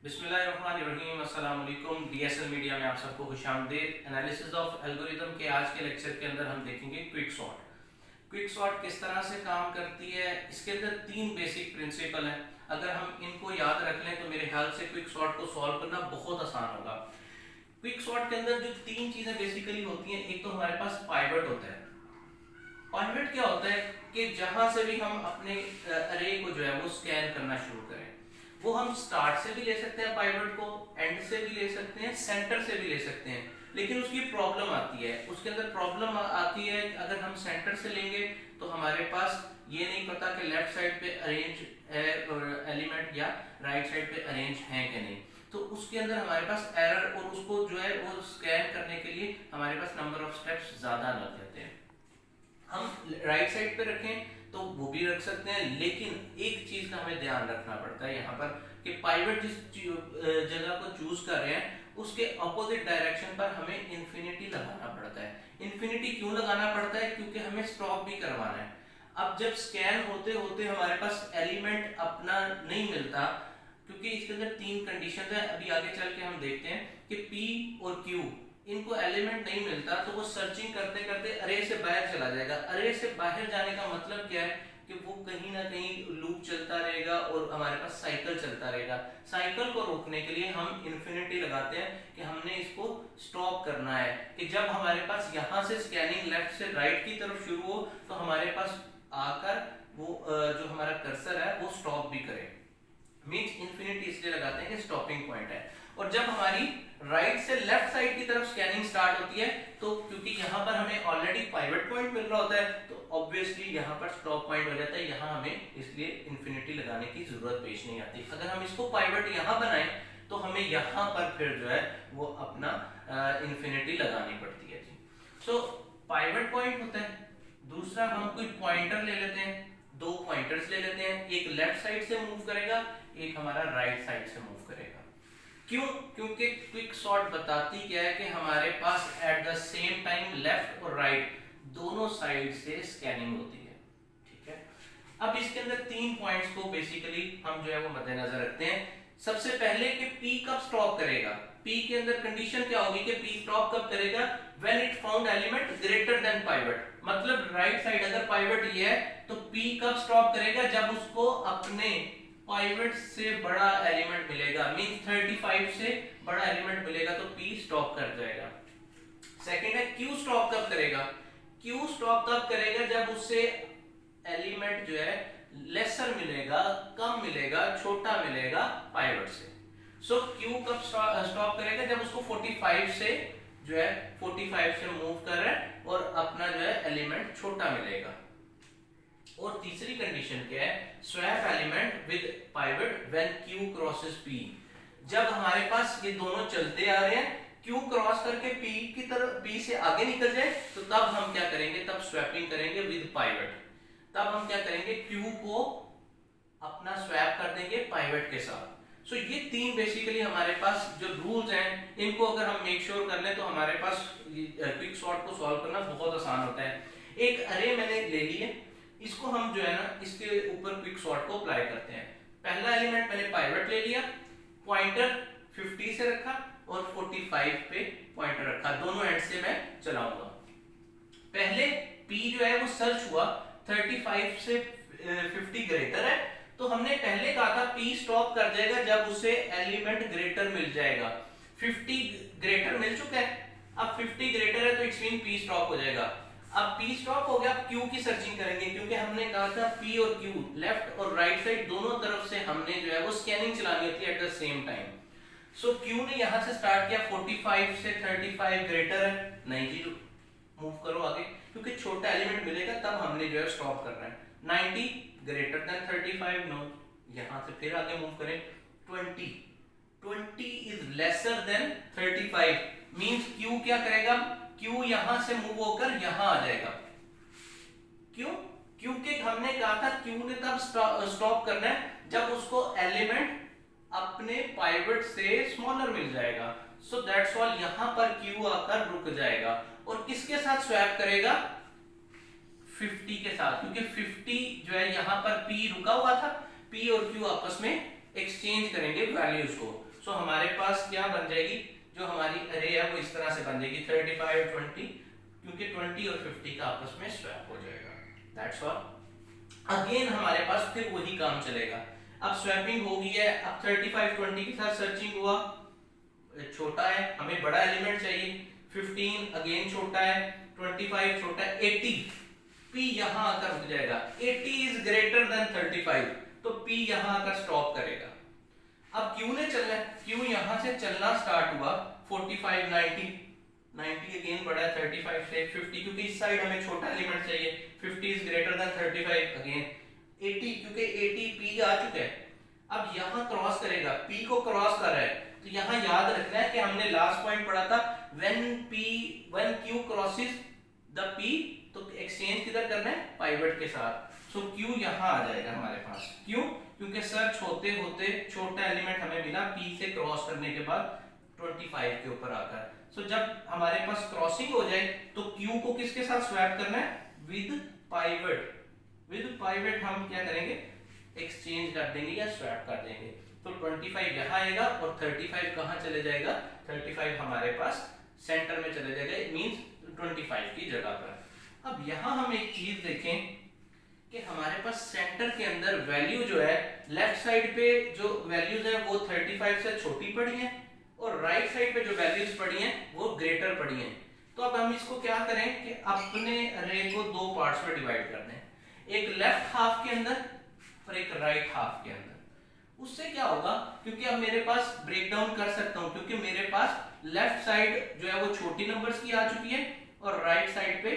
बिस्मिल्लाहिर्रहमानिर्रहीम, अस्सलाम वालेकुम। डीएसएल मीडिया में आप सबको खुशामदीद। एनालिसिस ऑफ एल्गोरिथम के आज के लेक्चर के अंदर हम देखेंगे क्विक सॉर्ट। क्विक सॉर्ट किस तरह से काम करती है, इसके अंदर तीन बेसिक प्रिंसिपल हैं। अगर हम इनको याद रख लें तो मेरे ख्याल से क्विक सॉर्ट को सॉल्व करना बहुत आसान होगा। क्विक सॉर्ट के अंदर जो तीन चीजें बेसिकली होती हैं, एक तो हमारे पास पाइवट होता है। पाइवट क्या होता है कि जहां से भी हम अपने अरे को जो है वो स्कैन करना शुरू करें, वो हम स्टार्ट से भी ले सकते हैं, पाइवट को एंड से भी ले सकते हैं, सेंटर से भी ले सकते हैं। लेकिन उसकी प्रॉब्लम आती है, उसके अंदर प्रॉब्लम आती है अगर हम सेंटर से लेंगे तो हमारे पास ये नहीं पता कि लेफ्ट साइड पे अरेंज है एलिमेंट या राइट साइड पे अरेंज है कि नहीं, तो उसके अंदर हमारे पास एरर और उसको जो है वो स्कैन करने के लिए हमारे पास नंबर ऑफ स्टेप्स ज्यादा लग जाते हैं। हम राइट साइड पे रखें तो वो भी रख सकते हैं, लेकिन एक चीज का हमें ध्यान रखना पड़ता है यहाँ पर कि पाइवट जिस जगह को चूज कर रहे हैं उसके अपोजिट डायरेक्शन पर हमें इन्फिनिटी लगाना पड़ता है। इन्फिनिटी क्यों लगाना पड़ता है? क्योंकि हमें स्टॉप भी करवाना है। अब जब स्कैन होते होते हमारे पास एलिमेंट अपना नहीं मिलता, क्योंकि इसके अंदर तीन कंडीशन है, अभी आगे चल के हम देखते हैं कि P और Q इनको एलिमेंट नहीं मिलता तो वो सर्चिंग करते करते अरे से बाहर चला जाएगा। अरे से बाहर जाने का मतलब क्या है कि वो कहीं ना कहीं लूप चलता रहेगा और हमारे पास साइकिल चलता रहेगा। साइकिल को रोकने के लिए हम इन्फिनिटी लगाते हैं कि हमने इसको स्टॉप करना है, कि जब हमारे पास यहाँ से स्कैनिंग लेफ्ट से राइट की तरफ शुरू हो तो हमारे पास आकर वो जो हमारा कर्सर है वो स्टॉप भी करे। मीन्स इन्फिनिटी इसलिए लगाते हैं कि स्टॉपिंग पॉइंट है। और जब हमारी राइट से लेफ्ट साइड की तरफ स्कैनिंग स्टार्ट होती है तो क्योंकि यहाँ पर हमें ऑलरेडी पाइवट पॉइंट मिल रहा होता है तो ऑब्वियसली यहाँ पर स्टॉप पॉइंट हो जाता है, यहाँ हमें इसलिए इन्फिनिटी लगाने की जरूरत पेश नहीं आती। अगर हम इसको पाइवट यहाँ बनाएं तो हमें यहाँ पर फिर जो है वो अपना इन्फिनिटी लगानी पड़ती है जी। सो पाइवट पॉइंट होता है। दूसरा हम कोई पॉइंटर ले लेते हैं, दो पॉइंटर्स ले लेते हैं, एक लेफ्ट साइड से मूव करेगा, एक हमारा राइट साइड से मूव करेगा। क्यों? क्योंकि क्विक सॉर्ट बताती क्या है कि हमारे पास at the same time left और राइट दोनों साइड से स्कैनिंग होती है। ठीक है, अब इसके अंदर तीन पॉइंट्स को बेसिकली हम जो है वो मद्देनजर रखते हैं। सबसे पहले कि P कब स्टॉप करेगा। P के अंदर कंडीशन क्या होगी कि P स्टॉप कब करेगा? When it found element greater than pivot. मतलब राइट साइड अगर पाइवट ये है तो P कब स्टॉप करेगा? जब उसको अपने पाइवट से बड़ा एलिमेंट मिलेगा, मीन 35 से बड़ा एलिमेंट मिलेगा तो P स्टॉप कर जाएगा। सेकंड है Q स्टॉप कब करेगा? Q स्टॉप तब करेगा जब उससे एलिमेंट जो है लेसर मिलेगा, कम मिलेगा, छोटा मिलेगा पाइवट से। सो Q कब स्टॉप करेगा? जब उसको 45 से जो है 45 से मूव कर रहा है और अपना जो है एलिमेंट छोटा मिलेगा। और तीसरी कंडीशन क्या है? Swap element with pivot when Q crosses P। जब हमारे पास ये दोनों चलते आ रहे हैं, Q क्रॉस करके P की तरफ, P से आगे निकल जाए तो तब हम क्या करेंगे? तब स्वैपिंग करेंगे विद पाइवट। तब हम क्या करेंगे? Q को अपना स्वैप कर देंगे पाइवट के साथ। सो ये तीन बेसिकली हमारे पास जो रूल्स हैं, इनको अगर हम मेक श्योर कर लें तो हमारे पास क्विक सॉर्ट को सॉल्व करना बहुत आसान होता है। एक अरे मैंने ले ली है, इसको हम जो है ना इसके ऊपर क्विक सॉर्ट को अप्लाई करते हैं। पहला एलिमेंट मैंने पाइवट ले लिया, पॉइंटर 50 से रखा और 45 पे पॉइंटर रखा, दोनों एंड से मैं चलाऊंगा। पहले P जो है वो सर्च हुआ, 35 से 50 ग्रेटर है तो हमने पहले कहा था P स्टॉप कर जाएगा जब उसे एलिमेंट ग्रेटर मिल जाएगा। 50 ग्रेटर मिल चुका है, अब 50 ग्रेटर है तो इट्स मीन P स्टॉप हो जाएगा। अब P स्टॉप हो गया, अब Q की सर्चिंग करेंगे, क्योंकि हमने कहा था P और Q लेफ्ट और राइट साइड दोनों तरफ से हमने जो है वो स्कैनिंग चलानी होती है eight the same time. So Q ने यहां से स्टार्ट किया, 45 से 35 ग्रेटर है, नहीं जी मूव करो आगे, क्योंकि छोटा एलिमेंट मिलेगा तब हमने जो है स्टॉप करना है। 90 ग्रेटर देन 35, नो, यहां से फिर आगे मूव करें। 20 is lesser than 35, means Q क्या करेगा? Q यहां से मूव होकर यहां आ जाएगा। क्यों? क्योंकि हमने कहा था Q ने तब स्टॉप करना है जब उसको एलिमेंट अपने पाइवट से स्मॉलर मिल जाएगा। सो दैट्स ऑल, यहां पर Q आकर रुक जाएगा और किसके साथ स्वैप करेगा? 50 के साथ, क्योंकि 50 जो है यहां पर P रुका हुआ था, P और Q आपस में एक्सचेंज करेंगे वैल्यूज को। सो हमारे पास क्या बन जाएगी, जो हमारी अरे है वो इस तरह से बन जाएगी 35 20, क्योंकि 20 और 50 का आपस में स्वैप हो जाएगा। That's all. अगेन हमारे पास फिर वही काम चलेगा। अब स्वैपिंग हो गई है, अब 35 20 के साथ सर्चिंग हुआ, छोटा है, हमें बड़ा एलिमेंट चाहिए। 15 अगेन छोटा है, 25 छोटा है, 80 P यहां आकर रुक जाएगा। 80 इज ग्रेटर देन 35, तो P यहां आकर स्टॉप करेगा। अब Q ने चलना है, Q यहां से चलना स्टार्ट हुआ 45 90 90 अगेन बड़ा है 35 से 50, क्योंकि इस साइड हमें छोटा एलिमेंट चाहिए। 50 इज ग्रेटर देन 35 अगेन 80, क्योंकि 80 P आ चुका है। अब यहां क्रॉस करेगा, P को क्रॉस कर रहा है, तो यहां याद रखना है कि हमने लास्ट पॉइंट पढ़ा था when Q crosses the P, तो एक्सचेंज किधर करना है, पाइवट के साथ। सो Q यहां आ जाएगा हमारे पास। क्यों? क्योंकि सर्च होते होते छोटा एलिमेंट हमें मिला P से क्रॉस करने के बाद 25 के ऊपर आकर। सो जब हमारे पास क्रॉसिंग हो जाए तो Q को किसके साथ स्वैप करना है, विद पाइवट। विद पाइवट हम क्या करेंगे, एक्सचेंज कर देंगे या स्वैप कर देंगे। तो 25 यहाँ आएगा और 35 कहाँ चले जाएगा, 35 हमारे पास सेंटर में चले जाएगा, इट मींस 25 की जगह पर। अब यहाँ हम एक चीज देखें कि हमारे पास सेंटर के अंदर वैल्यू जो है, लेफ्ट साइड पे जो वैल्यूज है वो 35 से छोटी पड़ी है, और राइट साइड पे जो वैल्यूज पड़ी हैं वो ग्रेटर पड़ी हैं। तो अब हम इसको क्या करें कि अपने अरे को दो पार्ट्स में डिवाइड कर दें, एक लेफ्ट हाफ के अंदर और एक राइट हाफ के अंदर। उससे क्या होगा, क्योंकि अब मेरे पास ब्रेक डाउन कर सकता हूं, क्योंकि मेरे पास लेफ्ट साइड जो है वो छोटी नंबर्स की आ चुकी है और राइट साइड पे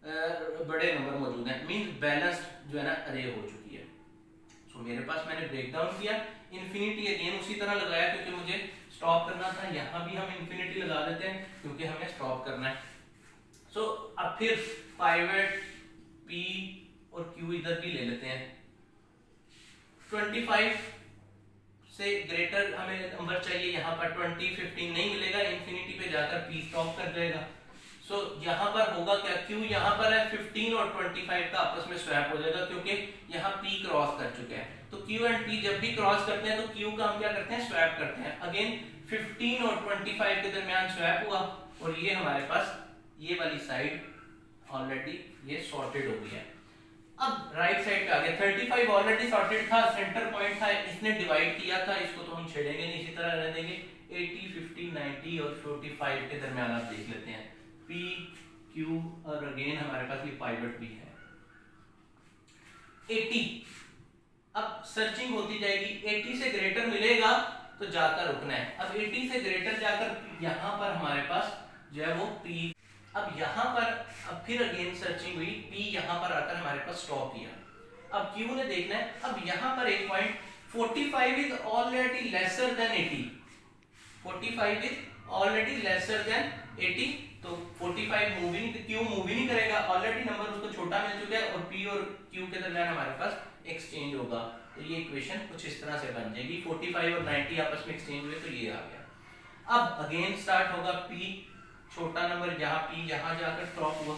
बड़े नंबर मौजूद हैं, मींस बैलेंस्ड जो है ना अरे हो चुकी है। सो मेरे पास मैंने ब्रेक डाउन किया, इंफिनिटी अगेन उसी तरह लगाया क्योंकि मुझे स्टॉप करना था। यहां भी हम इंफिनिटी लगा देते हैं क्योंकि हमें स्टॉप करना है। सो अब फिर पाइवट P और Q इधर भी ले लेते हैं। 25 से ग्रेटर हमें नंबर चाहिए, यहाँ पर 20 15 नहीं मिलेगा, इंफिनिटी पे जाकर P स्टॉप कर जाएगा। सो यहाँ पर होगा क्या, Q यहाँ पर है 15 और 25 का आपस में स्वैप हो जाएगा, क्योंकि यहाँ P क्रॉस कर चुके हैं। तो Q एंड P जब भी क्रॉस करते हैं तो Q का हम क्या करते हैं, स्वैप करते हैं। अगेन 15 और 25 के दरमियान स्वैप हुआ और ये हमारे पास ये वाली साइड ऑलरेडी ये सॉर्टेड हो गई है। अब राइट साइड पे आ गया, 35 ऑलरेडी सॉर्टेड था, सेंटर पॉइंट था, इसने डिवाइड किया था, इसको तो हम छेड़ेंगे नहीं, इसी तरह रहने देंगे। 80 50 90 और 45 के दरमियान आप देख लेते हैं P Q, और अगेन हमारे पास ये पाइवट भी है 80। अब सर्चिंग होती जाएगी, 80 से ग्रेटर मिलेगा तो जाकर रुकना है। अब 80 से ग्रेटर जाकर यहाँ पर हमारे पास जो है वो P, अब यहाँ पर अब फिर अगेन सर्चिंग हुई, P यहाँ पर आकर हमारे पास स्टॉप किया। अब Q ने देखना है, अब यहाँ पर एक point 45 is already lesser than 80, 45 is already lesser than 80, तो 45 मूव ही नहीं, Q मूव ही नहीं करेगा, ऑलरेडी नंबर उसको छोटा मिल चुका है और P और Q के दरमियान हमारे पास एक्सचेंज होगा। तो ये इक्वेशन कुछ इस तरह से बन जाएगी, 45 और 90 आपस में एक्सचेंज हुए तो ये आ गया। अब अगेन स्टार्ट होगा, P छोटा नंबर यहाँ P यहाँ जाकर स्टॉप हुआ,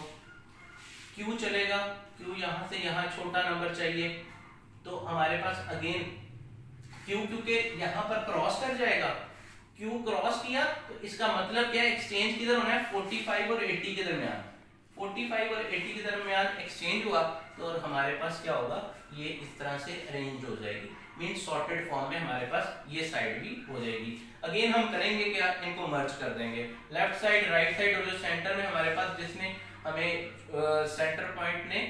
Q चलेगा, Q यहाँ से यहाँ छोटा नंबर चाहिए, तो हमारे पास अगेन Q क्योंकि यहाँ पर क्रॉस कर जाएगा, Q क्रॉस किया तो इसका मतलब क्या है, एक्सचेंज किधर होना है, 45 और 80 के दरमियान। 45 और 80 के दरमियान एक्सचेंज हुआ तो हमारे पास क्या होगा, ये इस तरह से अरेंज हो जाएगी, मींस सॉर्टेड फॉर्म में हमारे पास ये साइड भी हो जाएगी। अगेन हम करेंगे क्या, इनको मर्ज कर देंगे, लेफ्ट साइड राइट साइड, और जो सेंटर में हमारे पास जिसने हमें सेंटर पॉइंट ने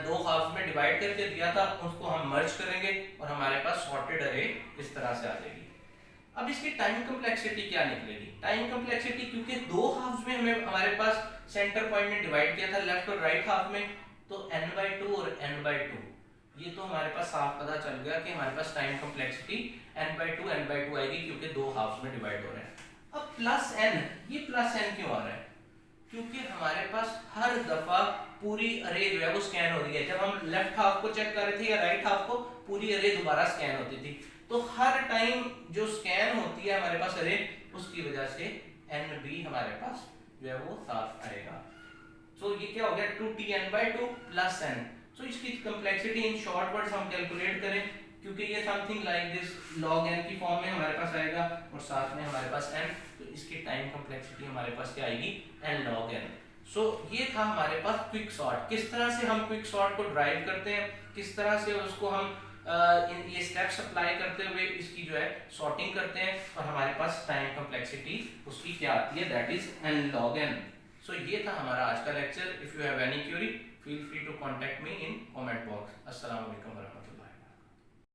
दो हाफ में डिवाइड करके दिया था उसको हम मर्ज करेंगे और हमारे पास सॉर्टेड अरे इस तरह से आ जाएगी। अब इसकी टाइम कॉम्प्लेक्सिटी क्या निकलेगी, टाइम कॉम्प्लेक्सिटी, क्योंकि दो हाफ्स में हमें हमारे पास सेंटर पॉइंट ने डिवाइड किया था लेफ्ट और राइट हाफ में, तो n/2 और n/2, ये तो हमारे पास साफ पता चल गया कि हमारे पास टाइम कॉम्प्लेक्सिटी n/2 आएगी क्योंकि दो हाफ्स में डिवाइड हो रहे हैं। अब प्लस n, ये प्लस n क्यों आ रहा है, क्योंकि हमारे पास हर दफा पूरी अरे जो है वो स्कैन हो रही है। जब हम लेफ्ट हाफ को चेक कर रहे थे या राइट हाफ को, पूरी अरे दोबारा स्कैन होती थी, तो हर टाइम जो स्कैन होती है हमारे पास अरे, उसकी वजह से NB हमारे पास जो है वो साथ आएगा। सो ये क्या हो गया, 2T n/2 प्लस n। सो इसकी कॉम्प्लेक्सिटी इन शॉर्ट वर्ड्स हम कैलकुलेट करें क्योंकि ये something like this log n की फॉर्म में हमारे पास आएगा और साथ में हमारे पास n, तो इसकी टाइम कॉम्प्लेक्सिटी हमारे पास क्या आएगी, n log n। सो ये था हमारे पास क्विक सॉर्ट। किस तरह से हम क्विक सॉर्ट को ड्राइव करते हैं, किस तरह से उसको हम ये स्टेप्स अप्लाई करते हुए इसकी जो है सॉर्टिंग करते हैं, और हमारे पास टाइम कॉम्प्लेक्सिटी उसकी क्या आती है, that is n log n। So ये था हमारा आज का lecture. If you have any query feel free to contact me in comment box. अस्सलाम वालेकुम वरहमतुल्लाह।